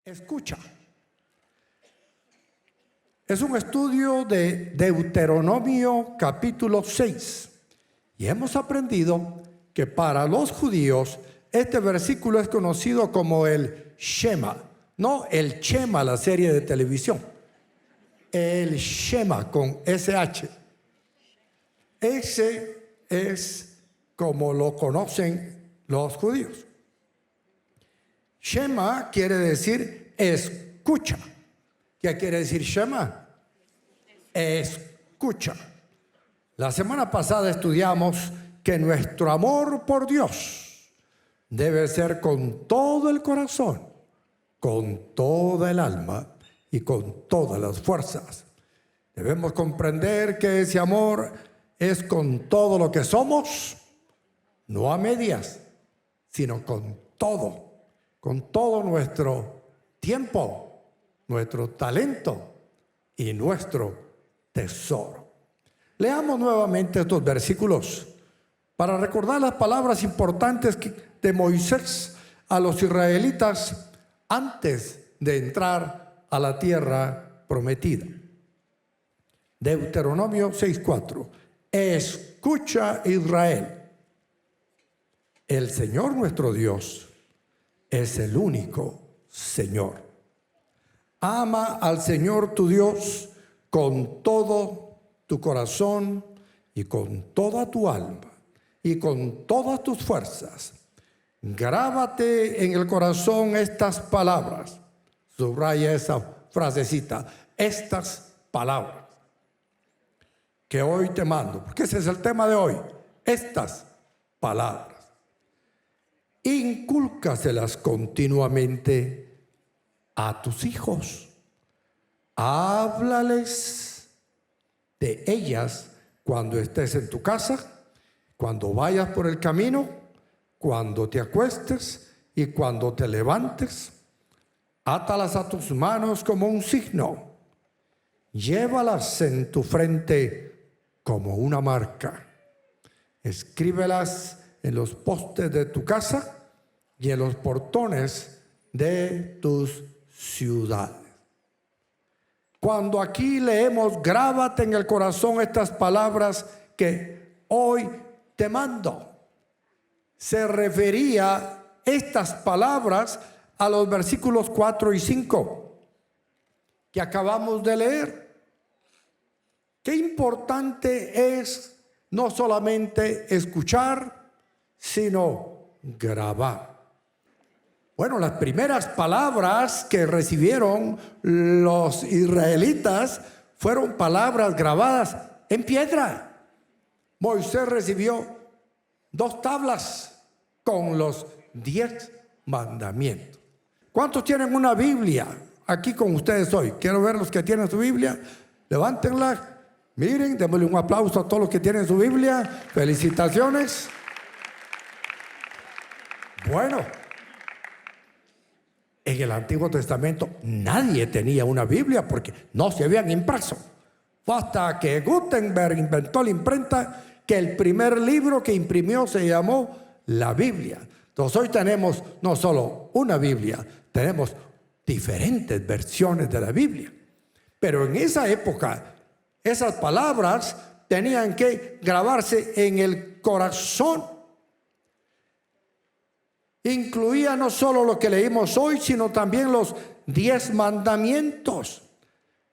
Escucha. Es un estudio de Deuteronomio capítulo 6. Y hemos aprendido que para los judíos este versículo es conocido como el Shema. No el Chema, la serie de televisión. El Shema con SH. Ese es como lo conocen los judíos. Shema quiere decir escucha. ¿Qué quiere decir Shema? Escucha. La semana pasada estudiamos que nuestro amor por Dios debe ser con todo el corazón, con toda el alma y con todas las fuerzas. Debemos comprender que ese amor es con todo lo que somos, no a medias, sino con todo nuestro tiempo, nuestro talento y nuestro tesoro. Leamos nuevamente estos versículos para recordar las palabras importantes de Moisés a los israelitas antes de entrar a la tierra prometida. Deuteronomio 6:4. Escucha, Israel, el Señor nuestro Dios es el único Señor. Ama al Señor tu Dios con todo tu corazón y con toda tu alma y con todas tus fuerzas. Grábate en el corazón estas palabras. Subraya esa frasecita. Estas palabras que hoy te mando, porque ese es el tema de hoy. Estas palabras. Incúlcaselas continuamente a tus hijos. Háblales de ellas cuando estés en tu casa, cuando vayas por el camino, cuando te acuestes y cuando te levantes. Átalas a tus manos como un signo. Llévalas en tu frente como una marca. Escríbelas en los postes de tu casa y en los portones de tus ciudades. Cuando aquí leemos, grábate en el corazón estas palabras que hoy te mando, se refería estas palabras a los versículos 4 y 5 que acabamos de leer. Qué importante es no solamente escuchar, sino grabar. Bueno, las primeras palabras que recibieron los israelitas fueron palabras grabadas en piedra. Moisés recibió 2 tablas con los 10 mandamientos. ¿Cuántos tienen una Biblia aquí con ustedes hoy? Quiero ver los que tienen su Biblia. Levántenla. Miren, démosle un aplauso a todos los que tienen su Biblia. Felicitaciones. Bueno, en el Antiguo Testamento nadie tenía una Biblia porque no se habían impreso. Fue hasta que Gutenberg inventó la imprenta que el primer libro que imprimió se llamó la Biblia. Entonces hoy tenemos no solo una Biblia, tenemos diferentes versiones de la Biblia. Pero en esa época, esas palabras tenían que grabarse en el corazón. Incluía no solo lo que leímos hoy, sino también los 10 mandamientos.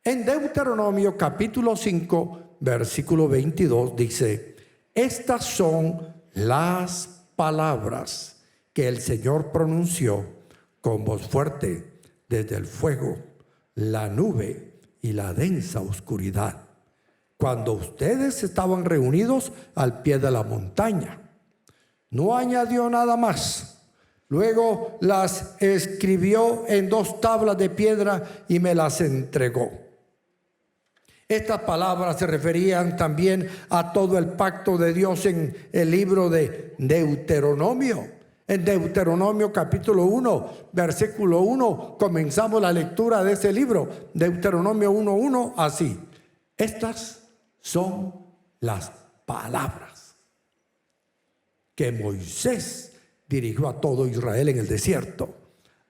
En Deuteronomio capítulo 5, versículo 22 dice: estas son las palabras que el Señor pronunció con voz fuerte desde el fuego, la nube y la densa oscuridad, cuando ustedes estaban reunidos al pie de la montaña. No añadió nada más. Luego las escribió en 2 tablas de piedra y me las entregó. Estas palabras se referían también a todo el pacto de Dios en el libro de Deuteronomio. En Deuteronomio capítulo 1, versículo 1, comenzamos la lectura de ese libro. Deuteronomio 1:1, así. Estas son las palabras que Moisés dirigió a todo Israel en el desierto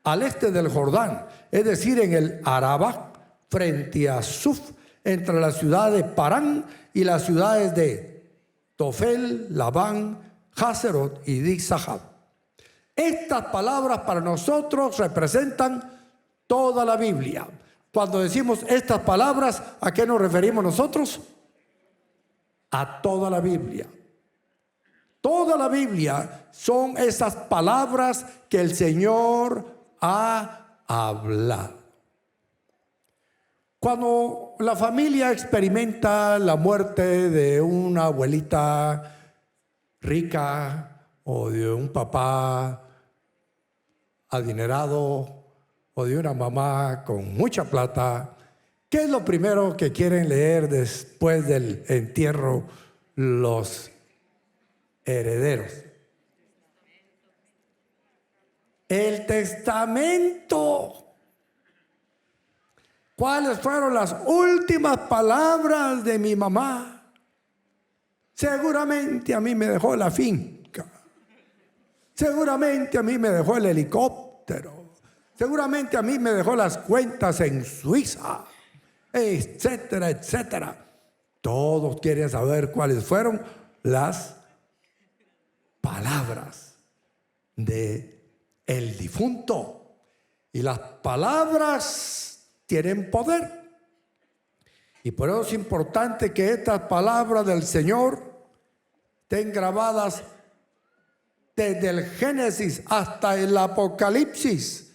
al este del Jordán, es decir, en el Arabá, frente a Suf, entre la ciudad de Parán y las ciudades de Tofel, Labán, Hazerot y Dizahab. Estas palabras para nosotros representan toda la Biblia. Cuando decimos estas palabras, ¿a qué nos referimos nosotros? A toda la Biblia. Toda la Biblia son esas palabras que el Señor ha hablado. Cuando la familia experimenta la muerte de una abuelita rica o de un papá adinerado o de una mamá con mucha plata, ¿qué es lo primero que quieren leer después del entierro los herederos? El testamento. ¿Cuáles fueron las últimas palabras de mi mamá? Seguramente a mí me dejó la finca. Seguramente a mí me dejó el helicóptero. Seguramente a mí me dejó las cuentas en Suiza, etcétera, etcétera. Todos quieren saber cuáles fueron las palabras de el difunto. Y las palabras tienen poder. Y por eso es importante que estas palabras del Señor estén grabadas desde el Génesis hasta el Apocalipsis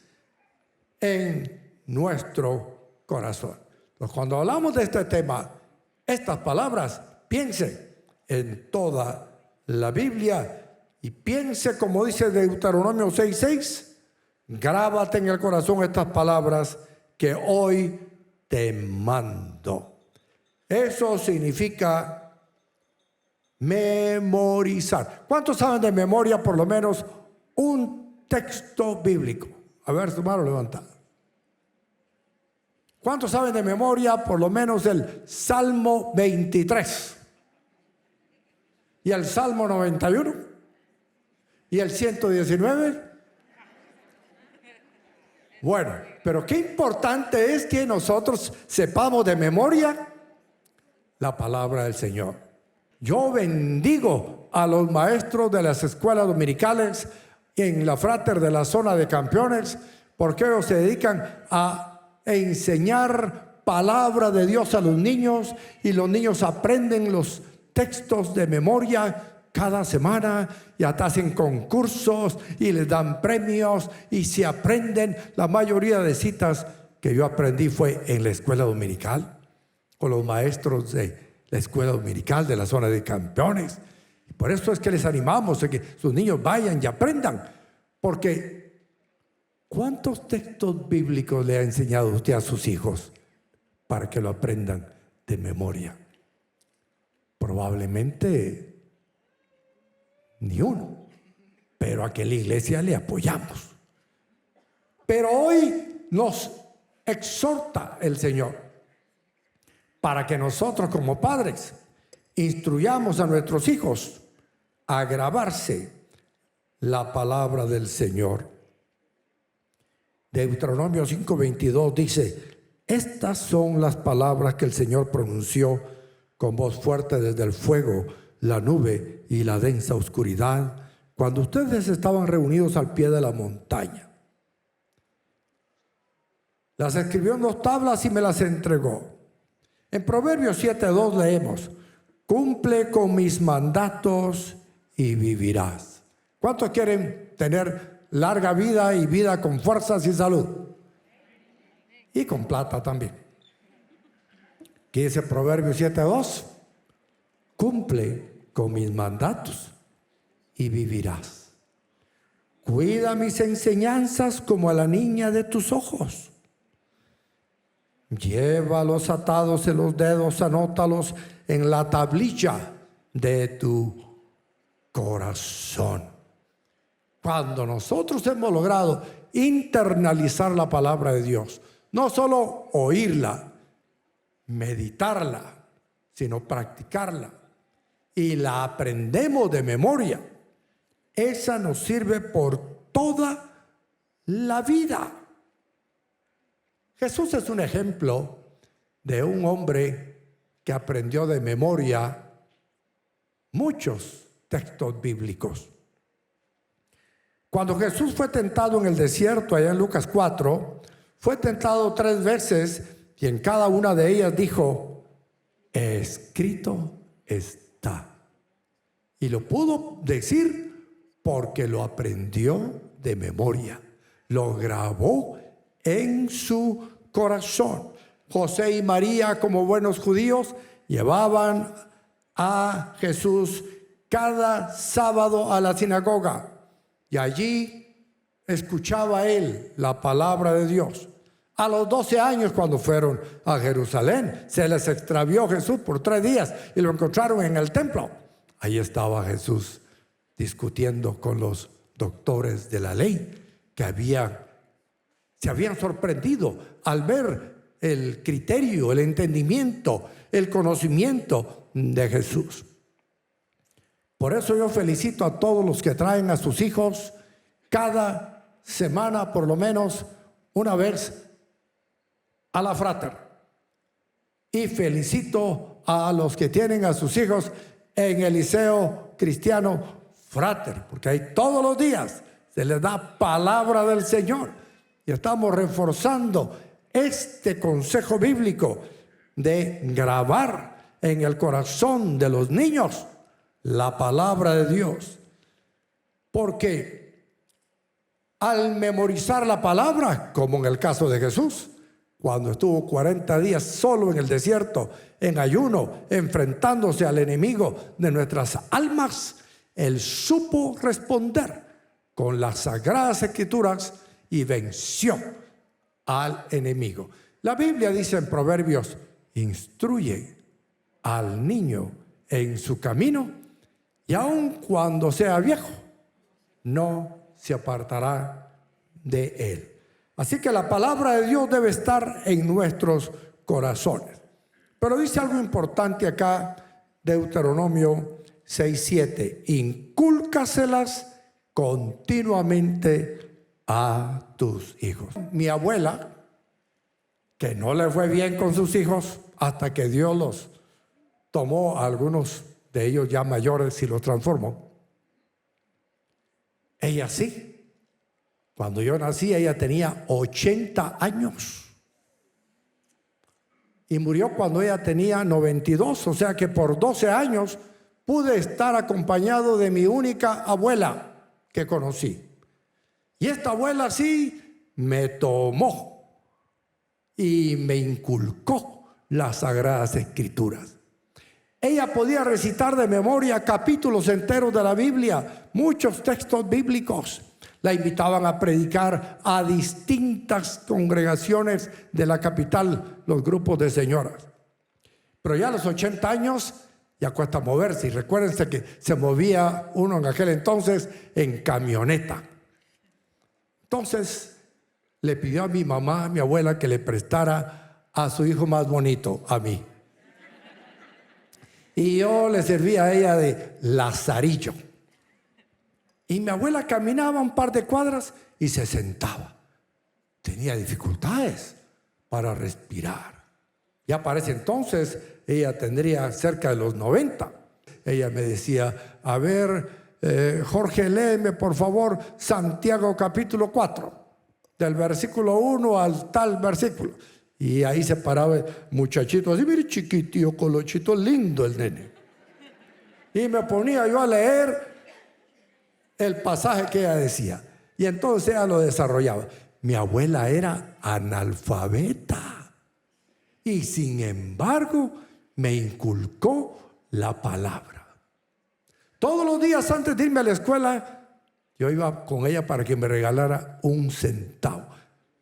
en nuestro corazón. Entonces, cuando hablamos de este tema, estas palabras, piense en toda la Biblia y piense, como dice Deuteronomio 6:6, grábate en el corazón estas palabras que hoy te mando. Eso significa memorizar. ¿Cuántos saben de memoria por lo menos un texto bíblico? A ver, su mano levantada. ¿Cuántos saben de memoria por lo menos el Salmo 23? ¿Y el Salmo 91? ¿Y el 119? Bueno, pero qué importante es que nosotros sepamos de memoria la palabra del Señor. Yo bendigo a los maestros de las escuelas dominicales en la Frater de la zona de campeones, porque ellos se dedican a enseñar palabra de Dios a los niños, y los niños aprenden los textos de memoria cada semana y hasta hacen concursos y les dan premios y se aprenden. La mayoría de citas que yo aprendí fue en la escuela dominical con los maestros de la escuela dominical de la zona de campeones. Y por eso es que les animamos a que sus niños vayan y aprendan, porque ¿cuántos textos bíblicos le ha enseñado usted a sus hijos para que lo aprendan de memoria? Probablemente ni uno, pero a que la iglesia le apoyamos. Pero hoy nos exhorta el Señor para que nosotros como padres instruyamos a nuestros hijos a grabarse la palabra del Señor. Deuteronomio 5:22 dice: estas son las palabras que el Señor pronunció con voz fuerte desde el fuego, la nube y la densa oscuridad, cuando ustedes estaban reunidos al pie de la montaña. Las escribió en 2 tablas y me las entregó. En Proverbios 7:2 leemos: cumple con mis mandatos y vivirás. ¿Cuántos quieren tener larga vida y vida con fuerzas y salud? Y con plata también. ¿Qué dice Proverbios 7:2? Cumple con mis mandatos y vivirás. Cuida mis enseñanzas como a la niña de tus ojos. Llévalos atados en los dedos, anótalos en la tablilla de tu corazón. Cuando nosotros hemos logrado internalizar la palabra de Dios, no solo oírla, meditarla, sino practicarla, y la aprendemos de memoria, esa nos sirve por toda la vida. Jesús es un ejemplo de un hombre que aprendió de memoria muchos textos bíblicos. Cuando Jesús fue tentado en el desierto, allá en Lucas 4, fue tentado 3 veces y en cada una de ellas dijo, escrito está. Y lo pudo decir porque lo aprendió de memoria, lo grabó en su corazón. José y María, como buenos judíos, llevaban a Jesús cada sábado a la sinagoga y allí escuchaba él la palabra de Dios. A los 12 años, cuando fueron a Jerusalén, se les extravió Jesús por 3 días y lo encontraron en el templo. Ahí estaba Jesús discutiendo con los doctores de la ley que se habían sorprendido al ver el criterio, el entendimiento, el conocimiento de Jesús. Por eso yo felicito a todos los que traen a sus hijos cada semana, por lo menos una vez, a la frater. Y felicito a los que tienen a sus hijos en el liceo cristiano frater, porque ahí todos los días se les da palabra del Señor. Y estamos reforzando este consejo bíblico de grabar en el corazón de los niños la palabra de Dios. Porque al memorizar la palabra, como en el caso de Jesús, cuando estuvo 40 días solo en el desierto, en ayuno, enfrentándose al enemigo de nuestras almas, él supo responder con las sagradas escrituras y venció al enemigo. La Biblia dice en Proverbios, instruye al niño en su camino y aun cuando sea viejo, no se apartará de él. Así que la palabra de Dios debe estar en nuestros corazones. Pero dice algo importante acá, Deuteronomio 6:7, incúlcaselas continuamente a tus hijos. Mi abuela, que no le fue bien con sus hijos hasta que Dios los tomó, a algunos de ellos ya mayores, y los transformó. Ella sí. Cuando yo nací, ella tenía 80 años. Y murió cuando ella tenía 92. O sea que por 12 años pude estar acompañado de mi única abuela que conocí. Y esta abuela sí me tomó y me inculcó las sagradas escrituras. Ella podía recitar de memoria capítulos enteros de la Biblia, muchos textos bíblicos. La invitaban a predicar a distintas congregaciones de la capital, los grupos de señoras. Pero ya a los 80 años ya cuesta moverse. Y recuérdense que se movía uno en aquel entonces en camioneta. Entonces le pidió a mi mamá, a mi abuela, que le prestara a su hijo más bonito, a mí. Y yo le servía a ella de lazarillo. Y mi abuela caminaba un par de cuadras y se sentaba. Tenía dificultades para respirar. Ya para ese entonces ella tendría cerca de los 90. Ella me decía, a ver, Jorge, léeme por favor Santiago capítulo 4, del versículo 1 al tal versículo. Y ahí se paraba el muchachito, así, mire, chiquitío, colochito, lindo el nene. Y me ponía yo a leer el pasaje que ella decía. Y entonces ella lo desarrollaba. Mi abuela era analfabeta. Y sin embargo, me inculcó la palabra. Todos los días antes de irme a la escuela, yo iba con ella para que me regalara 1 centavo.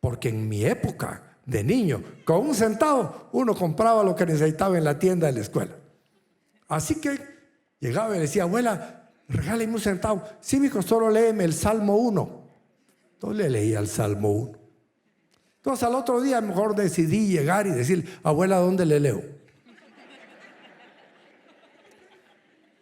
Porque en mi época de niño, con 1 centavo, uno compraba lo que necesitaba en la tienda de la escuela. Así que llegaba y le decía, abuela, regáleme 1 centavo. Sí, mijo, solo léeme el Salmo 1. Entonces le leía el Salmo 1. Entonces al otro día mejor decidí llegar y decir, abuela, ¿dónde le leo?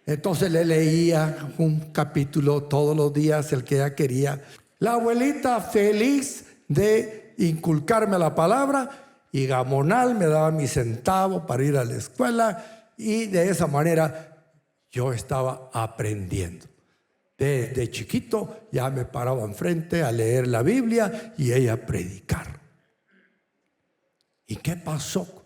Entonces le leía un capítulo todos los días, el que ella quería. La abuelita feliz de inculcarme la palabra, y Gamonal me daba mi centavo para ir a la escuela, y de esa manera yo estaba aprendiendo. Desde chiquito ya me paraba enfrente a leer la Biblia y ella a predicar. ¿Y qué pasó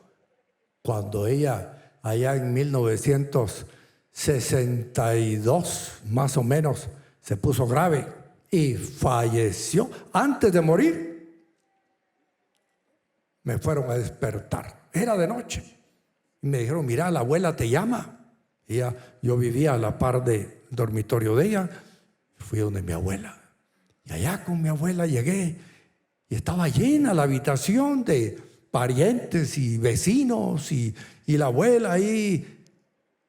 cuando ella, allá en 1962 más o menos, se puso grave y falleció? Antes de morir me fueron a despertar, era de noche, y me dijeron: mira, la abuela te llama. Yo vivía a la par del dormitorio de ella. Fui donde mi abuela, y allá con mi abuela llegué, y estaba llena la habitación de parientes y vecinos, y la abuela ahí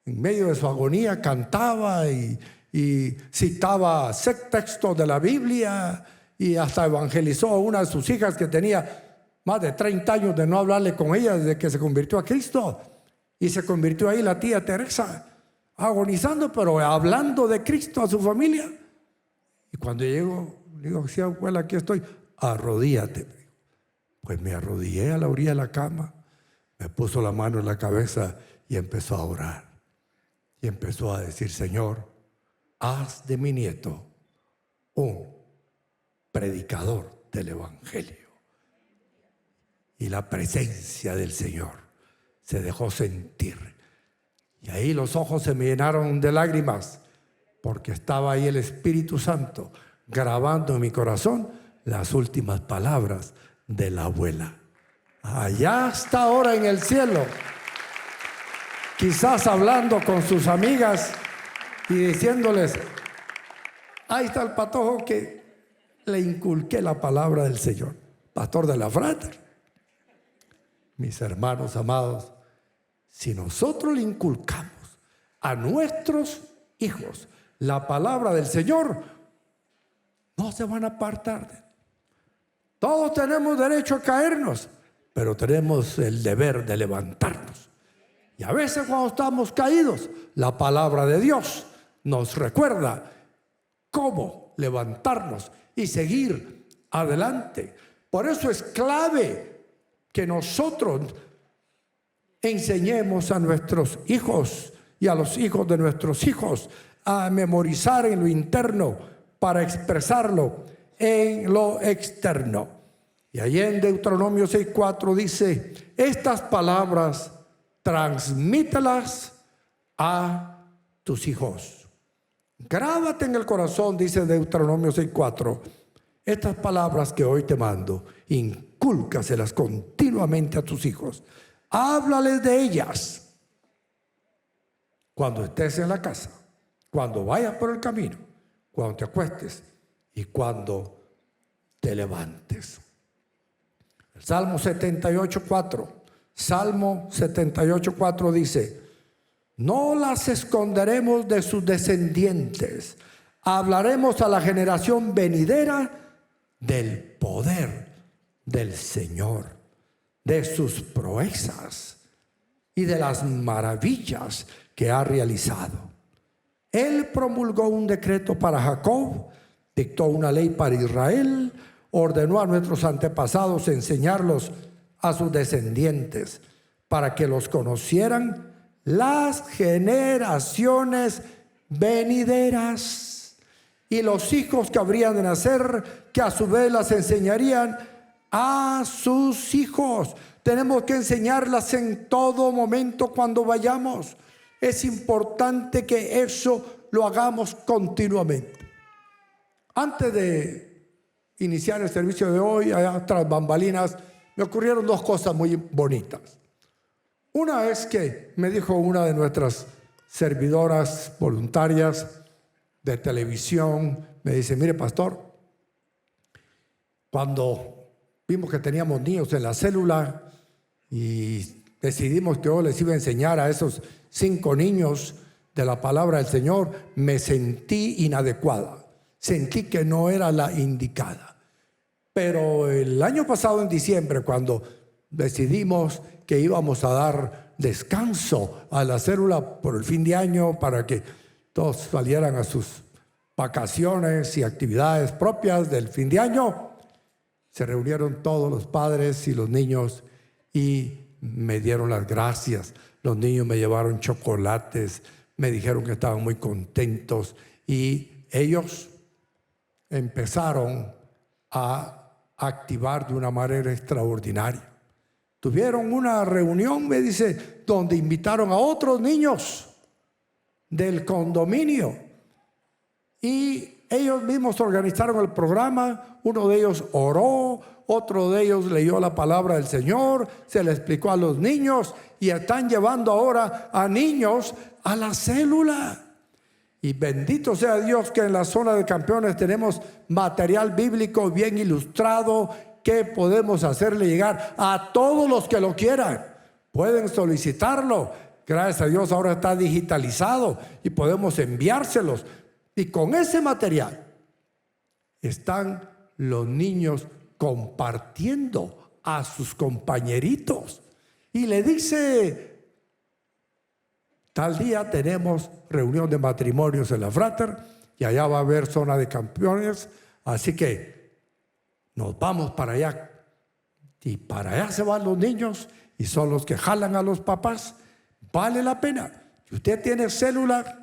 en medio de su agonía cantaba y citaba textos de la Biblia, y hasta evangelizó a una de sus hijas que tenía más de 30 años de no hablarle con ella desde que se convirtió a Cristo, y se convirtió ahí la tía Teresa, agonizando pero hablando de Cristo a su familia. Y cuando llego, le digo: sí, abuela, aquí estoy. Arrodíllate. Pues me arrodillé a la orilla de la cama, me puso la mano en la cabeza y empezó a orar. Y empezó a decir: Señor, haz de mi nieto un predicador del Evangelio. Y la presencia del Señor se dejó sentir. Y ahí los ojos se me llenaron de lágrimas, porque estaba ahí el Espíritu Santo grabando en mi corazón las últimas palabras de la abuela. Allá está ahora en el cielo, quizás hablando con sus amigas y diciéndoles: ahí está el patojo que le inculqué la palabra del Señor, pastor de la Frater. Mis hermanos amados, si nosotros le inculcamos a nuestros hijos la palabra del Señor, no se van a apartar de él. Todos tenemos derecho a caernos, pero tenemos el deber de levantarnos. Y a veces cuando estamos caídos, la palabra de Dios nos recuerda cómo levantarnos y seguir adelante. Por eso es clave que nosotros enseñemos a nuestros hijos y a los hijos de nuestros hijos a memorizar en lo interno para expresarlo en lo externo. Y allí en Deuteronomio 6:4 dice: estas palabras transmítelas a tus hijos. Grábate en el corazón, dice Deuteronomio 6:4, estas palabras que hoy te mando, incúlcaselas continuamente a tus hijos. Háblales de ellas cuando estés en la casa, cuando vayas por el camino, cuando te acuestes y cuando te levantes. El Salmo 78:4, Salmo 78:4 dice: no las esconderemos de sus descendientes, hablaremos a la generación venidera del poder del Señor, de sus proezas y de las maravillas que ha realizado. Él promulgó un decreto para Jacob, dictó una ley para Israel, ordenó a nuestros antepasados enseñarlos a sus descendientes, para que los conocieran las generaciones venideras, y los hijos que habrían de nacer, que a su vez las enseñarían a sus hijos. Tenemos que enseñarlas en todo momento cuando vayamos. Es importante que eso lo hagamos continuamente. Antes de iniciar el servicio de hoy, allá tras bambalinas, me ocurrieron dos cosas muy bonitas. Una es que me dijo una de nuestras servidoras voluntarias de televisión, me dice: mire, pastor, cuando vimos que teníamos niños en la célula y decidimos que yo les iba a enseñar a esos 5 niños de la palabra del Señor, me sentí inadecuada, sentí que no era la indicada. Pero el año pasado, en diciembre, cuando decidimos que íbamos a dar descanso a la célula por el fin de año para que todos salieran a sus vacaciones y actividades propias del fin de año, se reunieron todos los padres y los niños y me dieron las gracias. Los niños me llevaron chocolates, me dijeron que estaban muy contentos y ellos empezaron a activar de una manera extraordinaria. Tuvieron una reunión, me dice, donde invitaron a otros niños del condominio y ellos mismos organizaron el programa. Uno de ellos oró, otro de ellos leyó la palabra del Señor, se le explicó a los niños y están llevando ahora a niños a la célula. Y bendito sea Dios que en la zona de campeones tenemos material bíblico bien ilustrado que podemos hacerle llegar a todos los que lo quieran. Pueden solicitarlo. Gracias a Dios ahora está digitalizado y podemos enviárselos. Y con ese material están los niños compartiendo a sus compañeritos. Y le dice, tal día tenemos reunión de matrimonios en la Frater y allá va a haber zona de campeones, así que nos vamos para allá. Y para allá se van los niños y son los que jalan a los papás. Vale la pena. Si usted tiene célula,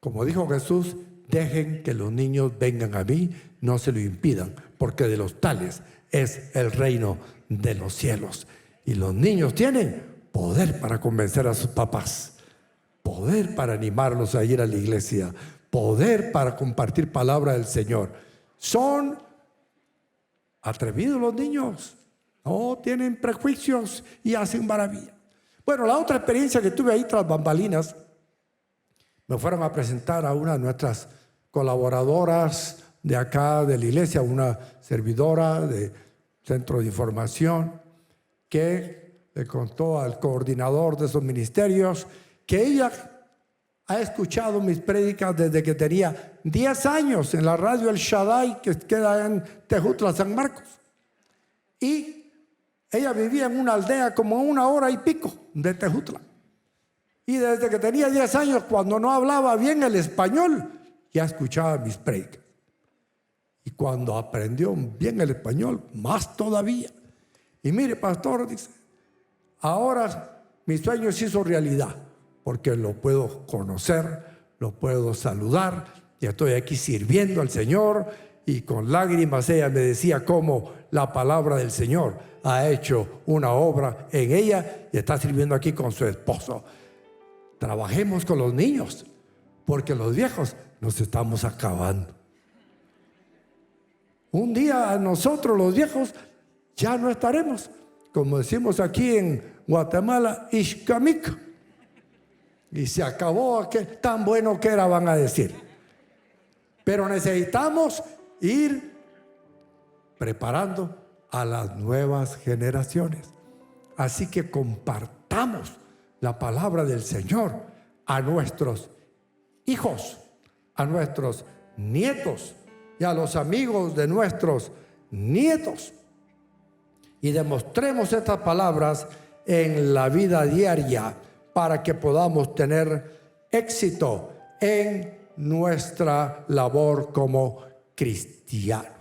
como dijo Jesús, dejen que los niños vengan a mí, no se lo impidan, porque de los tales es el reino de los cielos. Y los niños tienen poder para convencer a sus papás, poder para animarlos a ir a la iglesia, poder para compartir palabra del Señor. Son atrevidos los niños, no tienen prejuicios y hacen maravilla. Bueno, la otra experiencia que tuve ahí tras bambalinas, me fueron a presentar a una de nuestras colaboradoras de acá de la iglesia, una servidora de centro de información, que le contó al coordinador de esos ministerios que ella ha escuchado mis prédicas desde que tenía 10 años en la radio El Shaddai, que queda en Tejutla, San Marcos. Y ella vivía en una aldea como a 1 hora y pico de Tejutla. Y desde que tenía 10 años, cuando no hablaba bien el español, ya escuchaba mis prédicas. Y cuando aprendió bien el español, más todavía. Y mire, pastor, dice, ahora mi sueño se hizo realidad, porque lo puedo conocer, lo puedo saludar, y estoy aquí sirviendo al Señor, y con lágrimas ella me decía cómo la palabra del Señor ha hecho una obra en ella, y está sirviendo aquí con su esposo. Trabajemos con los niños, porque los viejos nos estamos acabando. Un día nosotros los viejos ya no estaremos, como decimos aquí en Guatemala, Ixcamic. Y se acabó aquel tan bueno que era, van a decir. Pero necesitamos ir preparando a las nuevas generaciones. Así que compartamos la palabra del Señor a nuestros hijos, a nuestros nietos y a los amigos de nuestros nietos. Y demostremos estas palabras en la vida diaria para que podamos tener éxito en nuestra labor como cristianos.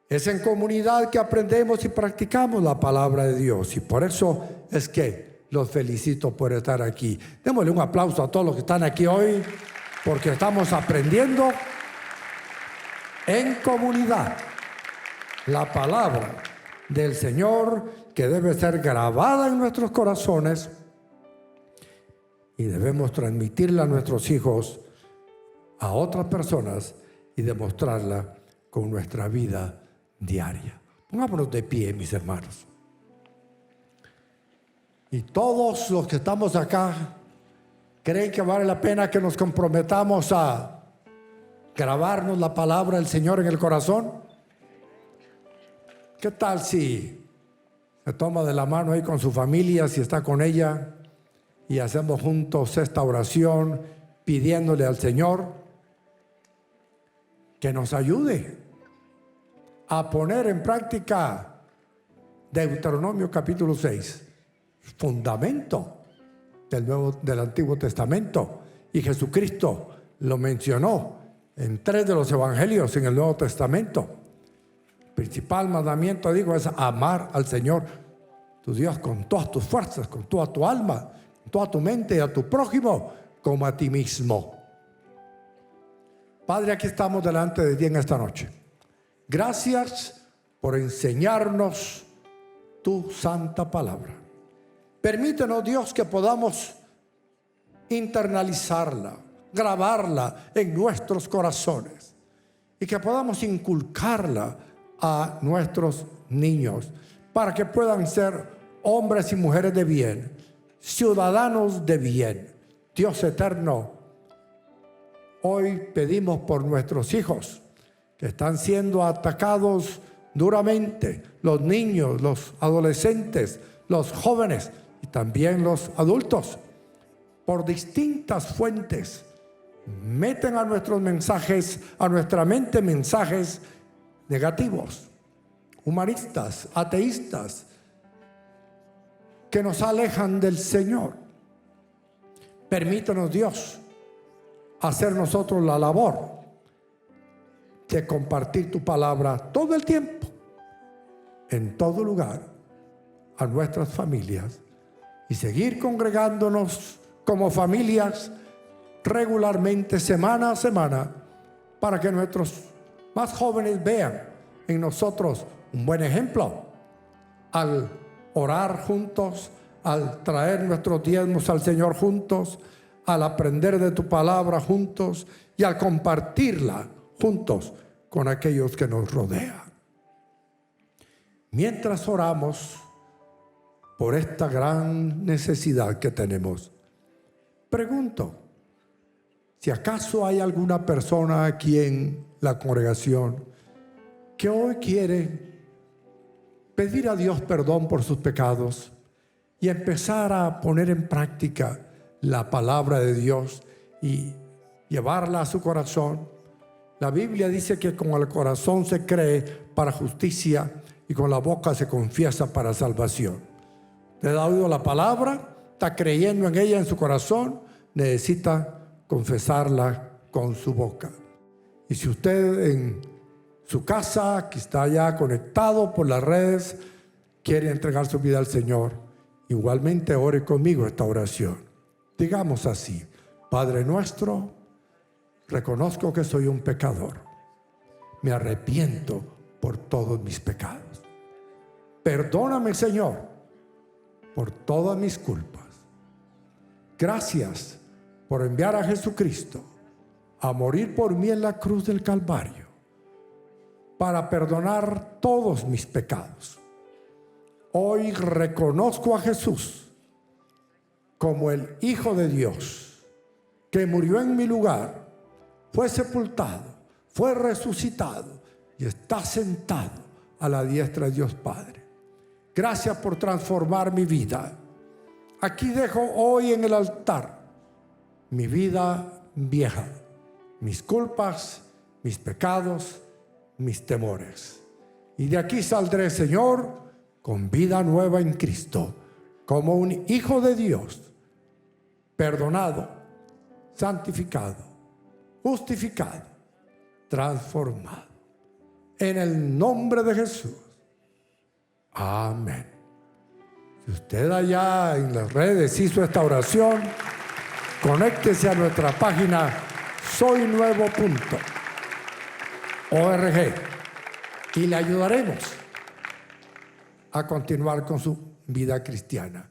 Es en comunidad que aprendemos y practicamos la palabra de Dios, y por eso es que los felicito por estar aquí. Démosle un aplauso a todos los que están aquí hoy, porque estamos aprendiendo en comunidad la palabra del Señor, que debe ser grabada en nuestros corazones y debemos transmitirla a nuestros hijos, a otras personas, y demostrarla con nuestra vida diaria. Pongámonos de pie, mis hermanos. Y todos los que estamos acá, ¿creen que vale la pena que nos comprometamos a grabarnos la palabra del Señor en el corazón? ¿Qué tal si se toma de la mano ahí con su familia, si está con ella, y hacemos juntos esta oración pidiéndole al Señor que nos ayude a poner en práctica Deuteronomio capítulo 6, fundamento del Antiguo Testamento, Y Jesucristo lo mencionó en 3 de los evangelios en el Nuevo Testamento. El principal mandamiento, digo, es amar al Señor tu Dios con todas tus fuerzas, con toda tu alma, con toda tu mente, y a tu prójimo como a ti mismo. Padre, aquí estamos delante de ti en esta noche. Gracias por enseñarnos tu santa palabra. Permítenos, Dios, que podamos internalizarla, grabarla en nuestros corazones y que podamos inculcarla a nuestros niños para que puedan ser hombres y mujeres de bien, ciudadanos de bien. Dios eterno, hoy pedimos por nuestros hijos que están siendo atacados duramente, los niños, los adolescentes, los jóvenes y también los adultos, por distintas fuentes. Meten a nuestros mensajes, a nuestra mente, mensajes negativos, humanistas, ateístas, que nos alejan del Señor. Permítanos, Dios, hacer nosotros la labor de compartir tu palabra todo el tiempo, en todo lugar, a nuestras familias, y seguir congregándonos como familias regularmente, semana a semana, para que nuestros más jóvenes vean en nosotros un buen ejemplo al orar juntos, al traer nuestros diezmos al Señor juntos, al aprender de tu palabra juntos y al compartirla juntos con aquellos que nos rodean. Mientras oramos por esta gran necesidad que tenemos, pregunto, si acaso hay alguna persona aquí en la congregación que hoy quiere pedir a Dios perdón por sus pecados y empezar a poner en práctica la palabra de Dios y llevarla a su corazón. La Biblia dice que con el corazón se cree para justicia y con la boca se confiesa para salvación. Usted ha oído la palabra, está creyendo en ella en su corazón, necesita confesarla con su boca. Y si usted en su casa, que está ya conectado por las redes, quiere entregar su vida al Señor, igualmente ore conmigo esta oración. Digamos así: Padre nuestro, reconozco que soy un pecador. Me arrepiento por todos mis pecados. Perdóname, Señor, por todas mis culpas. Gracias por enviar a Jesucristo a morir por mí en la cruz del Calvario para perdonar todos mis pecados. Hoy reconozco a Jesús como el Hijo de Dios, que murió en mi lugar, fue sepultado, fue resucitado y está sentado a la diestra de Dios Padre. Gracias por transformar mi vida. Aquí dejo hoy en el altar mi vida vieja, mis culpas, mis pecados, mis temores. Y de aquí saldré, Señor, con vida nueva en Cristo, como un hijo de Dios, perdonado, santificado, justificado, transformado. En el nombre de Jesús. Amén. Si usted allá en las redes hizo esta oración, conéctese a nuestra página soynuevo.org y le ayudaremos a continuar con su vida cristiana.